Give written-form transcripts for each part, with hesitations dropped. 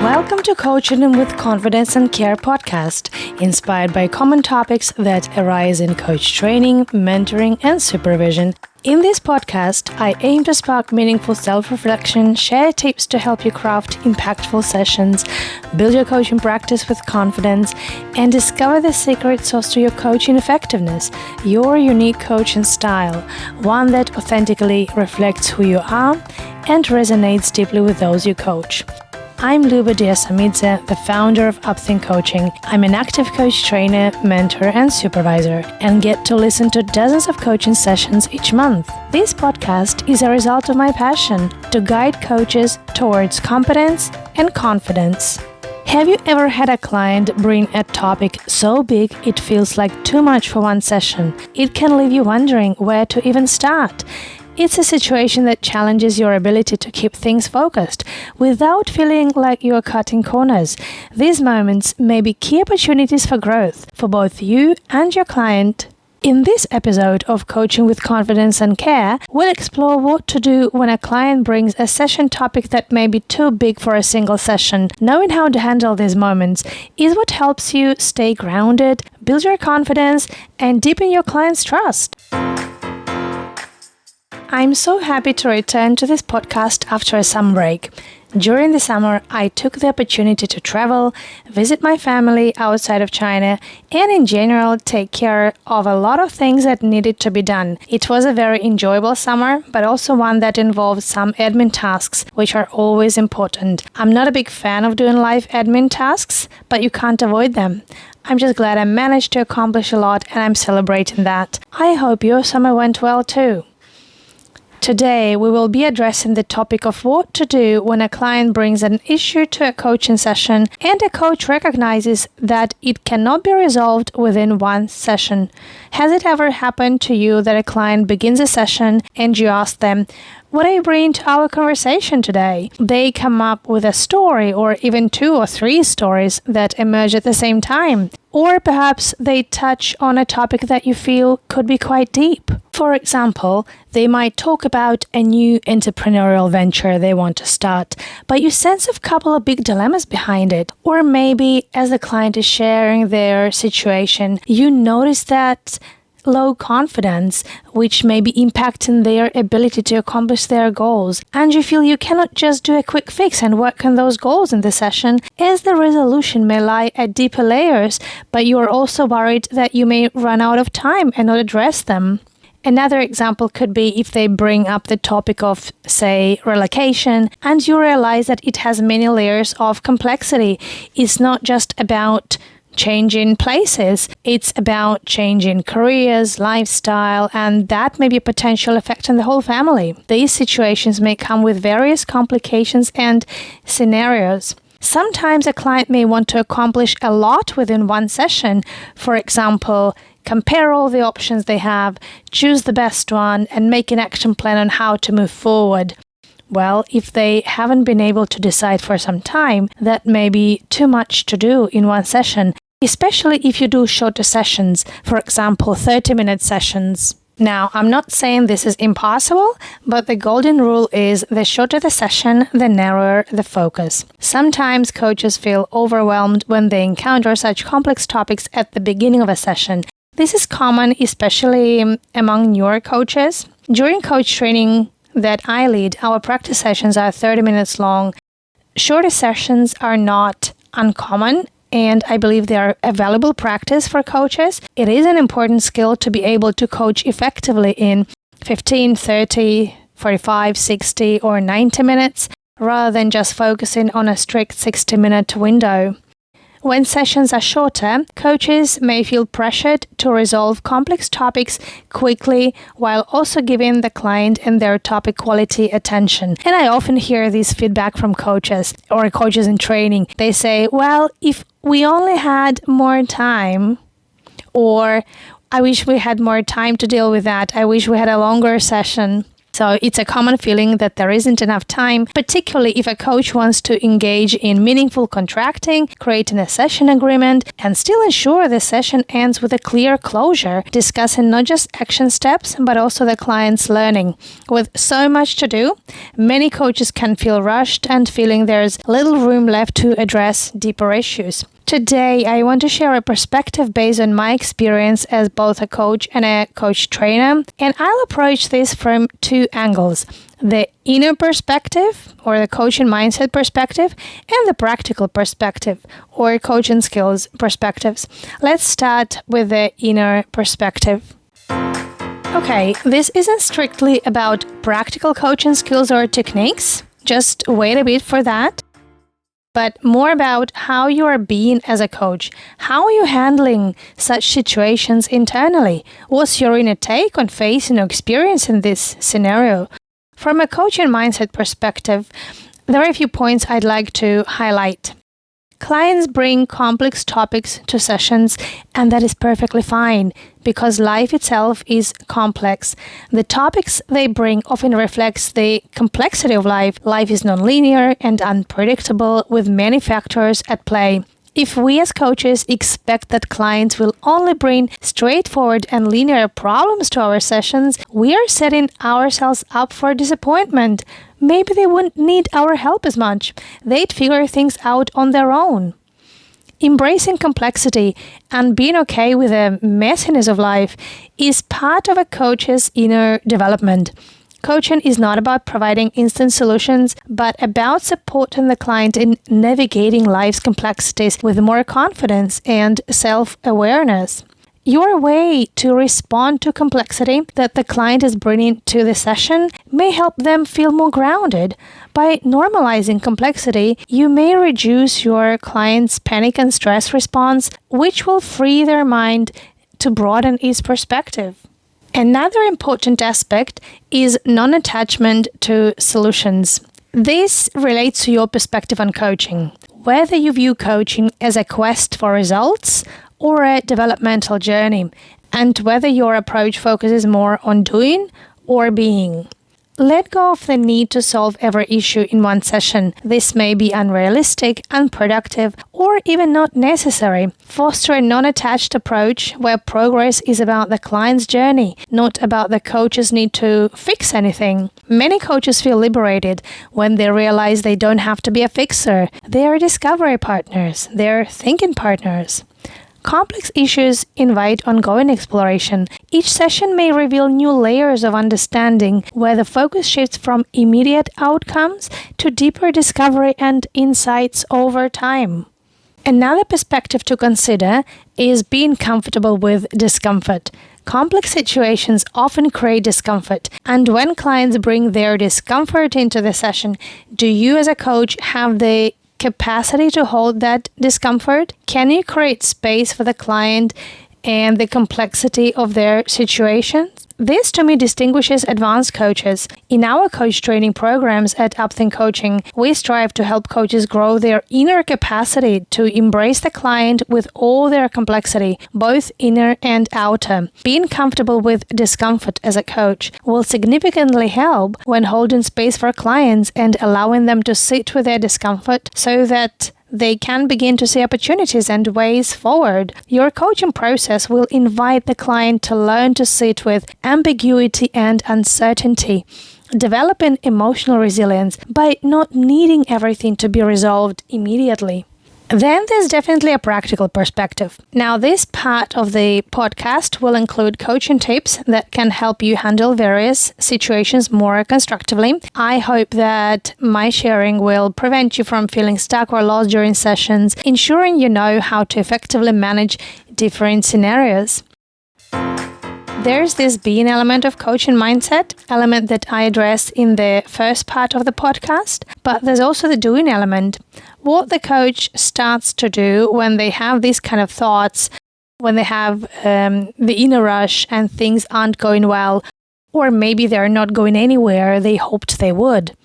Welcome to Coaching with Confidence and Care podcast, inspired by common topics that arise in coach training, mentoring, and supervision. In this podcast, I aim to spark meaningful self-reflection, share tips to help you craft impactful sessions, build your coaching practice with confidence, and discover the secret sauce to your coaching effectiveness, your unique coaching style, one that authentically reflects who you are and resonates deeply with those you coach. I'm Luba Diasamidze, the founder of Upthink Coaching. I'm an active coach trainer, mentor, and supervisor, and get to listen to dozens of coaching sessions each month. This podcast is a result of my passion to guide coaches towards competence and confidence. Have you ever had a client bring a topic so big it feels like too much for one session? It can leave you wondering where to even start. It's a situation that challenges your ability to keep things focused without feeling like you are cutting corners. These moments may be key opportunities for growth for both you and your client. In this episode of Coaching with Confidence and Care, we'll explore what to do when a client brings a session topic that may be too big for a single session. Knowing how to handle these moments is what helps you stay grounded, build your confidence, and deepen your client's trust. I'm so happy to return to this podcast after a summer break. During the summer, I took the opportunity to travel, visit my family outside of China, and in general take care of a lot of things that needed to be done. It was a very enjoyable summer, but also one that involved some admin tasks, which are always important. I'm not a big fan of doing live admin tasks, but you can't avoid them. I'm just glad I managed to accomplish a lot, and I'm celebrating that. I hope your summer went well too. Today, we will be addressing the topic of what to do when a client brings an issue to a coaching session and a coach recognizes that it cannot be resolved within one session. Has it ever happened to you that a client begins a session and you ask them, "What are you bringing to our conversation today?" They come up with a story or even 2 or 3 stories that emerge at the same time. Or perhaps they touch on a topic that you feel could be quite deep. For example, they might talk about a new entrepreneurial venture they want to start, but you sense a couple of big dilemmas behind it. Or maybe as the client is sharing their situation, you notice that low confidence, which may be impacting their ability to accomplish their goals. And you feel you cannot just do a quick fix and work on those goals in the session, as the resolution may lie at deeper layers, but you are also worried that you may run out of time and not address them. Another example could be if they bring up the topic of, say, relocation, and you realize that it has many layers of complexity. It's not just about changing places, it's about changing careers, lifestyle, and that may be a potential effect on the whole family. These situations may come with various complications and scenarios. Sometimes a client may want to accomplish a lot within one session. For example, compare all the options they have, choose the best one, and make an action plan on how to move forward. Well, if they haven't been able to decide for some time, that may be too much to do in one session, especially if you do shorter sessions, for example, 30-minute sessions. Now, I'm not saying this is impossible, but the golden rule is the shorter the session, the narrower the focus. Sometimes coaches feel overwhelmed when they encounter such complex topics at the beginning of a session. This is common, especially among newer coaches. During coach training that I lead, our practice sessions are 30 minutes long. Shorter sessions are not uncommon, and I believe they are a valuable practice for coaches. It is an important skill to be able to coach effectively in 15, 30, 45, 60, or 90 minutes, rather than just focusing on a strict 60-minute window. When sessions are shorter, coaches may feel pressured to resolve complex topics quickly while also giving the client and their topic quality attention. And I often hear this feedback from coaches or coaches in training. They say, well, if we only had more time, or I wish we had more time to deal with that. I wish we had a longer session. So it's a common feeling that there isn't enough time, particularly if a coach wants to engage in meaningful contracting, creating a session agreement, and still ensure the session ends with a clear closure, discussing not just action steps, but also the client's learning. With so much to do, many coaches can feel rushed and feeling there's little room left to address deeper issues. Today, I want to share a perspective based on my experience as both a coach and a coach trainer, and I'll approach this from two angles: the inner perspective, or the coaching mindset perspective, and the practical perspective, or coaching skills perspectives. Let's start with the inner perspective. Okay, this isn't strictly about practical coaching skills or techniques, just wait a bit for that. But more about how you are being as a coach. How are you handling such situations internally? What's your inner take on facing or experiencing this scenario? From a coaching mindset perspective, there are a few points I'd like to highlight. Clients bring complex topics to sessions, and that is perfectly fine because life itself is complex. The topics they bring often reflects the complexity of life. Life is nonlinear and unpredictable with many factors at play. If we as coaches expect that clients will only bring straightforward and linear problems to our sessions, we are setting ourselves up for disappointment. Maybe they wouldn't need our help as much. They'd figure things out on their own. Embracing complexity and being okay with the messiness of life is part of a coach's inner development. Coaching is not about providing instant solutions, but about supporting the client in navigating life's complexities with more confidence and self-awareness. Your way to respond to complexity that the client is bringing to the session may help them feel more grounded. By normalizing complexity, you may reduce your client's panic and stress response, which will free their mind to broaden its perspective. Another important aspect is non-attachment to solutions. This relates to your perspective on coaching. Whether you view coaching as a quest for results or a developmental journey, and whether your approach focuses more on doing or being. Let go of the need to solve every issue in one session. This may be unrealistic, unproductive, or even not necessary. Foster a non-attached approach where progress is about the client's journey, not about the coach's need to fix anything. Many coaches feel liberated when they realize they don't have to be a fixer. They are discovery partners. They're thinking partners. Complex issues invite ongoing exploration. Each session may reveal new layers of understanding where the focus shifts from immediate outcomes to deeper discovery and insights over time. Another perspective to consider is being comfortable with discomfort. Complex situations often create discomfort, and when clients bring their discomfort into the session, do you as a coach have the capacity to hold that discomfort? Can you create space for the client and the complexity of their situations? This, to me, distinguishes advanced coaches. In our coach training programs at Upthink Coaching, we strive to help coaches grow their inner capacity to embrace the client with all their complexity, both inner and outer. Being comfortable with discomfort as a coach will significantly help when holding space for clients and allowing them to sit with their discomfort so that they can begin to see opportunities and ways forward. Your coaching process will invite the client to learn to sit with ambiguity and uncertainty, developing emotional resilience by not needing everything to be resolved immediately. Then there's definitely a practical perspective. Now, this part of the podcast will include coaching tips that can help you handle various situations more constructively. I hope that my sharing will prevent you from feeling stuck or lost during sessions, ensuring you know how to effectively manage different scenarios. There's this being element of coaching mindset, element that I address in the first part of the podcast, but there's also the doing element. What the coach starts to do when they have these kind of thoughts, when they have the inner rush and things aren't going well, or maybe they're not going anywhere they hoped they would.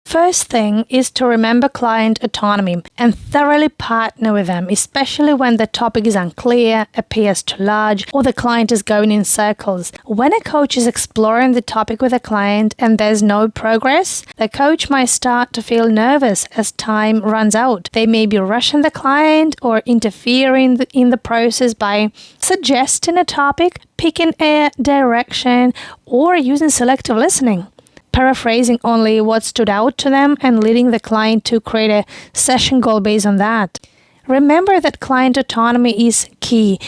First thing is to remember client autonomy and thoroughly partner with them, especially when the topic is unclear, appears too large, or the client is going in circles. When a coach is exploring the topic with a client and there's no progress, the coach might start to feel nervous as time runs out. They may be rushing the client or interfering in the process by suggesting a topic, picking a direction, or using selective listening, paraphrasing only what stood out to them and leading the client to create a session goal based on that. Remember that client autonomy is key.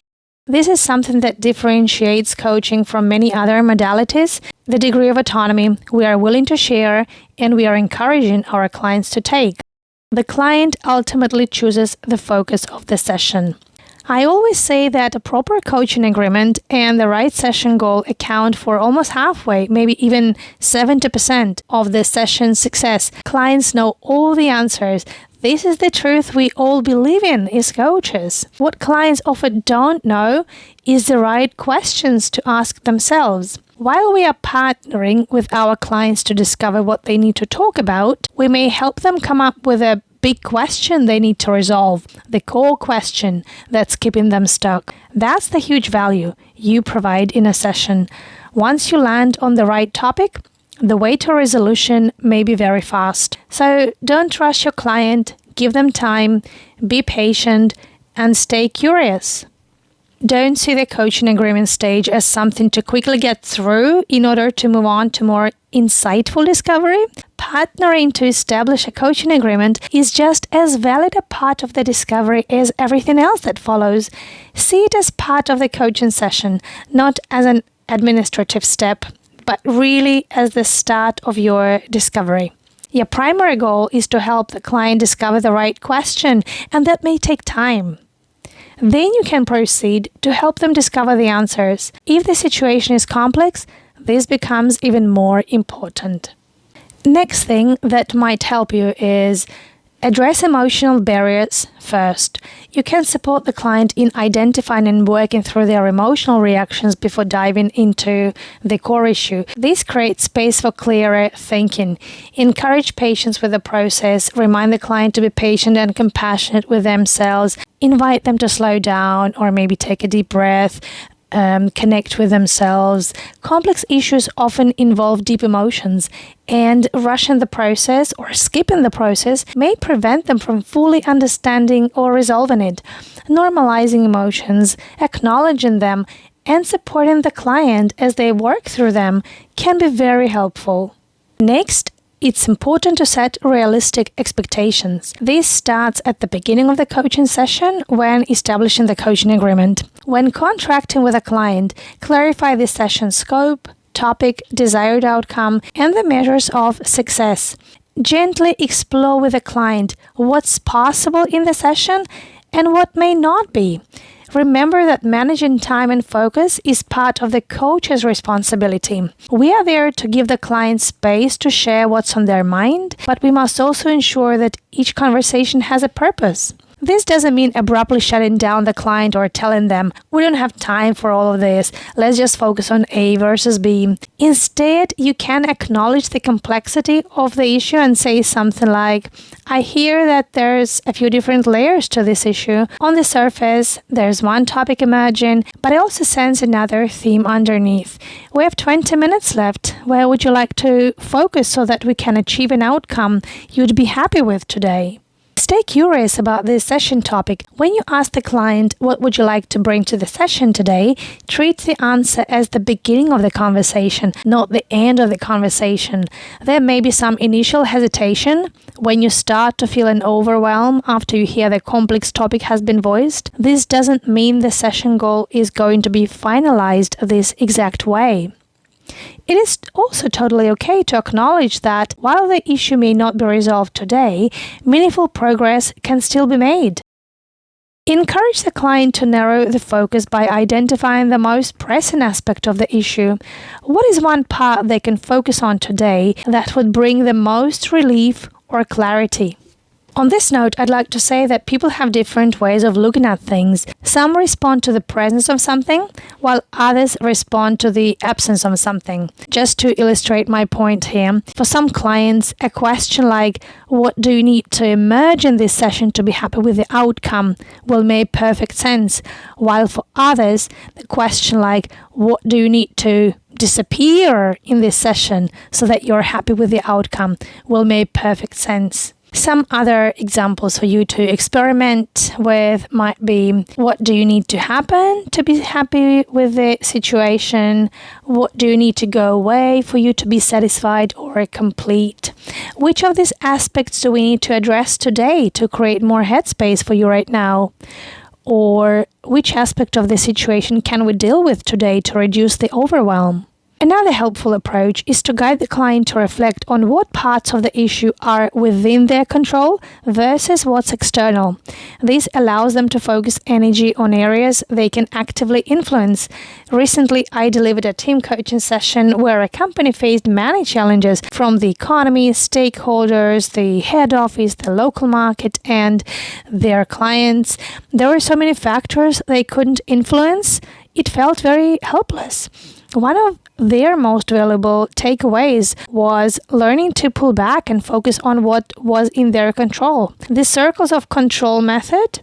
This is something that differentiates coaching from many other modalities, the degree of autonomy we are willing to share and we are encouraging our clients to take. The client ultimately chooses the focus of the session. I always say that a proper coaching agreement and the right session goal account for almost halfway, maybe even 70% of the session's success. Clients know all the answers. This is the truth we all believe in as coaches. What clients often don't know is the right questions to ask themselves. While we are partnering with our clients to discover what they need to talk about, we may help them come up with a big question they need to resolve, the core question that's keeping them stuck. That's the huge value you provide in a session. Once you land on the right topic, the way to resolution may be very fast. So don't rush your client, give them time, be patient, and stay curious. Don't see the coaching agreement stage as something to quickly get through in order to move on to more insightful discovery. Partnering to establish a coaching agreement is just as valid a part of the discovery as everything else that follows. See it as part of the coaching session, not as an administrative step, but really as the start of your discovery. Your primary goal is to help the client discover the right question, and that may take time. Then you can proceed to help them discover the answers. If the situation is complex, this becomes even more important. Next thing that might help you is address emotional barriers first. You can support the client in identifying and working through their emotional reactions before diving into the core issue. This creates space for clearer thinking. Encourage patience with the process. Remind the client to be patient and compassionate with themselves. Invite them to slow down or maybe take a deep breath. Connect with themselves. Complex issues often involve deep emotions, and rushing the process or skipping the process may prevent them from fully understanding or resolving it. Normalizing emotions, acknowledging them, and supporting the client as they work through them can be very helpful. Next, it's important to set realistic expectations. This starts at the beginning of the coaching session when establishing the coaching agreement. When contracting with a client, clarify the session scope, topic, desired outcome, and the measures of success. Gently explore with the client what's possible in the session and what may not be. Remember that managing time and focus is part of the coach's responsibility. We are there to give the client space to share what's on their mind, but we must also ensure that each conversation has a purpose. This doesn't mean abruptly shutting down the client or telling them, we don't have time for all of this, let's just focus on A versus B. Instead, you can acknowledge the complexity of the issue and say something like, I hear that there's a few different layers to this issue. On the surface, there's one topic emerging, but I also sense another theme underneath. We have 20 minutes left. Where would you like to focus so that we can achieve an outcome you'd be happy with today? Stay curious about this session topic. When you ask the client, what would you like to bring to the session today, treat the answer as the beginning of the conversation, not the end of the conversation. There may be some initial hesitation when you start to feel an overwhelm after you hear the complex topic has been voiced. This doesn't mean the session goal is going to be finalized this exact way. It is also totally okay to acknowledge that while the issue may not be resolved today, meaningful progress can still be made. Encourage the client to narrow the focus by identifying the most pressing aspect of the issue. What is one part they can focus on today that would bring the most relief or clarity? On this note, I'd like to say that people have different ways of looking at things. Some respond to the presence of something, while others respond to the absence of something. Just to illustrate my point here, for some clients, a question like, "What do you need to emerge in this session to be happy with the outcome?" will make perfect sense, while for others, the question like, "What do you need to disappear in this session so that you're happy with the outcome?" will make perfect sense. Some other examples for you to experiment with might be, what do you need to happen to be happy with the situation? What do you need to go away for you to be satisfied or complete? Which of these aspects do we need to address today to create more headspace for you right now? Or which aspect of the situation can we deal with today to reduce the overwhelm? Another helpful approach is to guide the client to reflect on what parts of the issue are within their control versus what's external. This allows them to focus energy on areas they can actively influence. Recently, I delivered a team coaching session where a company faced many challenges from the economy, stakeholders, the head office, the local market, and their clients. There were so many factors they couldn't influence. It felt very helpless. One of their most valuable takeaways was learning to pull back and focus on what was in their control. The circles of control method,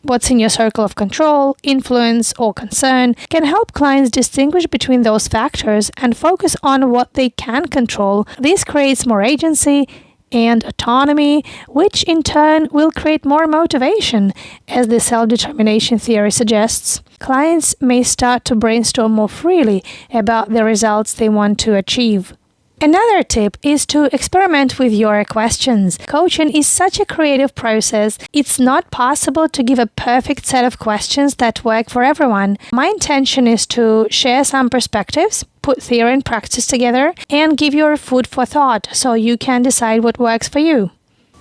what's in your circle of control, influence, or concern, can help clients distinguish between those factors and focus on what they can control. This creates more agency and autonomy, which in turn will create more motivation, as the self-determination theory suggests. Clients may start to brainstorm more freely about the results they want to achieve. Another tip is to experiment with your questions. Coaching is such a creative process. It's not possible to give a perfect set of questions that work for everyone. My intention is to share some perspectives, put theory and practice together, and give you food for thought so you can decide what works for you.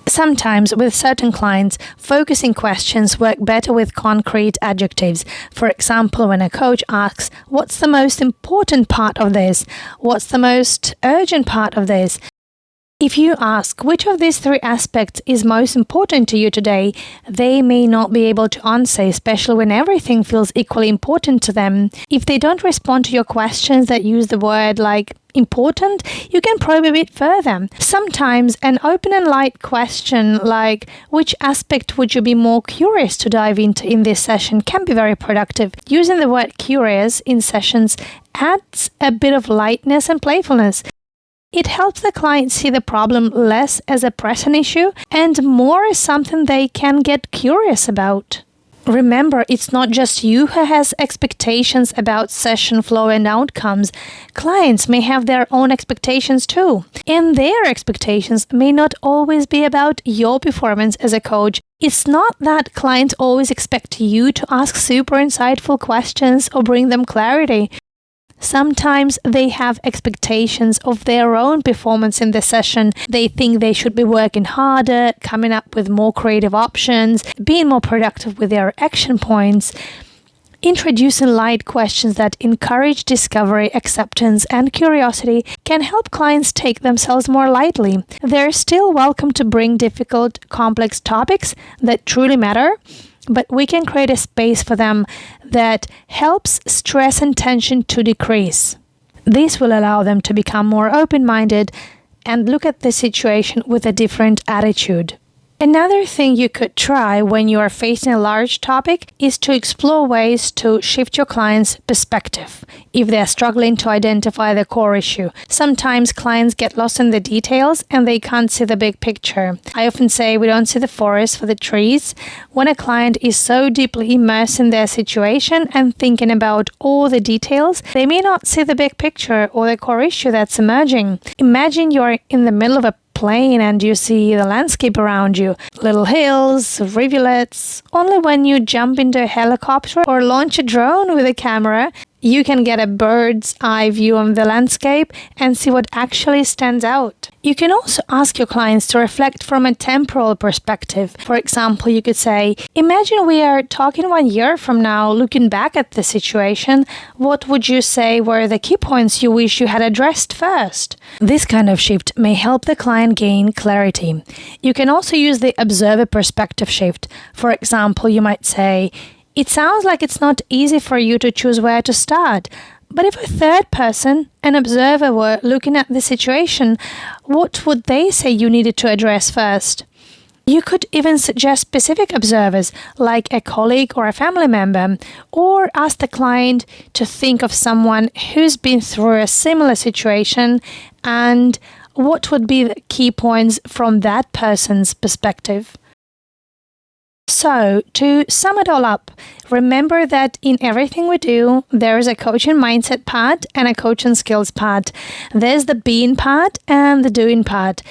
Sometimes, with certain clients, focusing questions work better with concrete adjectives. For example, when a coach asks, "What's the most important part of this?" "What's the most urgent part of this?" If you ask which of these three aspects is most important to you today, they may not be able to answer, especially when everything feels equally important to them. If they don't respond to your questions that use the word like important, you can probe a bit further. Sometimes an open and light question like, which aspect would you be more curious to dive into in this session, can be very productive. Using the word curious in sessions adds a bit of lightness and playfulness. It helps the client see the problem less as a pressing issue and more as something they can get curious about. Remember, it's not just you who has expectations about session flow and outcomes. Clients may have their own expectations too. And their expectations may not always be about your performance as a coach. It's not that clients always expect you to ask super insightful questions or bring them clarity. Sometimes they have expectations of their own performance in the session. They think they should be working harder, coming up with more creative options, being more productive with their action points. Introducing light questions that encourage discovery, acceptance, and curiosity can help clients take themselves more lightly. They're still welcome to bring difficult, complex topics that truly matter, but we can create a space for them that helps stress and tension to decrease. This will allow them to become more open-minded and look at the situation with a different attitude. Another thing you could try when you are facing a large topic is to explore ways to shift your client's perspective if they are struggling to identify the core issue. Sometimes clients get lost in the details and they can't see the big picture. I often say we don't see the forest for the trees. When a client is so deeply immersed in their situation and thinking about all the details, they may not see the big picture or the core issue that's emerging. Imagine you're in the middle of a plane and you see the landscape around you, little hills, rivulets. Only when you jump into a helicopter or launch a drone with a camera, You can get a bird's eye view of the landscape and see what actually stands out. You can also ask your clients to reflect from a temporal perspective. For example, you could say, imagine we are talking 1 year from now, looking back at the situation. What would you say were the key points you wish you had addressed first? This kind of shift may help the client gain clarity. You can also use the observer perspective shift. For example, you might say, it sounds like it's not easy for you to choose where to start. But if a third person, an observer, were looking at the situation, what would they say you needed to address first? You could even suggest specific observers, like a colleague or a family member, or ask the client to think of someone who's been through a similar situation and what would be the key points from that person's perspective. So, to sum it all up, remember that in everything we do, there is a coaching mindset part and a coaching skills part. There's the being part and the doing part.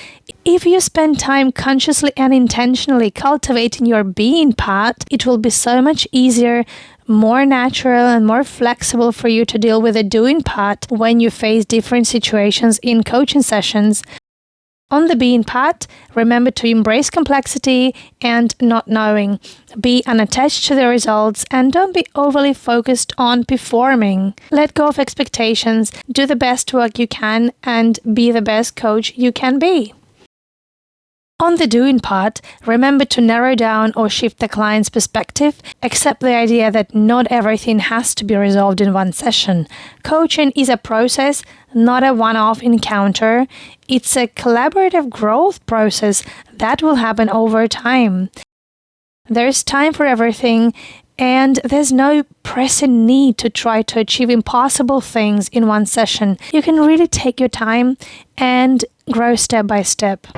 If you spend time consciously and intentionally cultivating your being part, it will be so much easier, more natural and more flexible for you to deal with the doing part when you face different situations in coaching sessions. On the being part, remember to embrace complexity and not knowing. Be unattached to the results and don't be overly focused on performing. Let go of expectations, do the best work you can, and be the best coach you can be. On the doing part, remember to narrow down or shift the client's perspective, accept the idea that not everything has to be resolved in one session. Coaching is a process, not a one-off encounter. It's a collaborative growth process that will happen over time. There's time for everything, and there's no pressing need to try to achieve impossible things in one session. You can really take your time and grow step by step.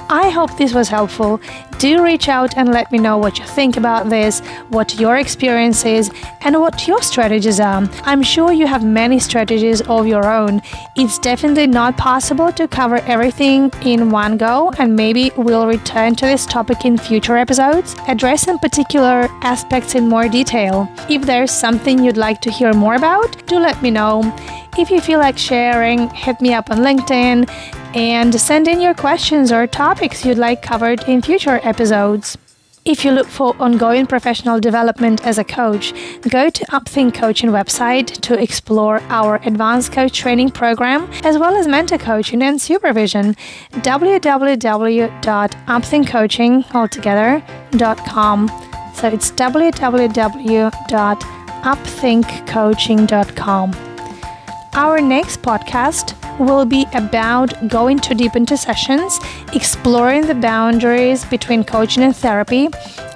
I hope this was helpful. Do reach out and let me know what you think about this, what your experience is, and what your strategies are. I'm sure you have many strategies of your own. It's definitely not possible to cover everything in one go, and maybe we'll return to this topic in future episodes, addressing particular aspects in more detail. If there's something you'd like to hear more about, do let me know. If you feel like sharing, hit me up on LinkedIn and send in your questions or topics you'd like covered in future episodes. If you look for ongoing professional development as a coach, go to Upthink Coaching website to explore our advanced coach training program as well as mentor coaching and supervision. www.upthinkcoaching.com. So it's www.upthinkcoaching.com. Our next podcast will be about going too deep into sessions, exploring the boundaries between coaching and therapy,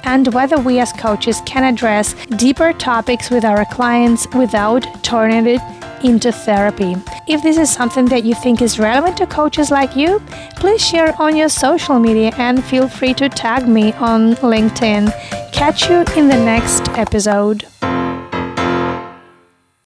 and whether we as coaches can address deeper topics with our clients without turning it into therapy. If this is something that you think is relevant to coaches like you, please share on your social media and feel free to tag me on LinkedIn. Catch you in the next episode.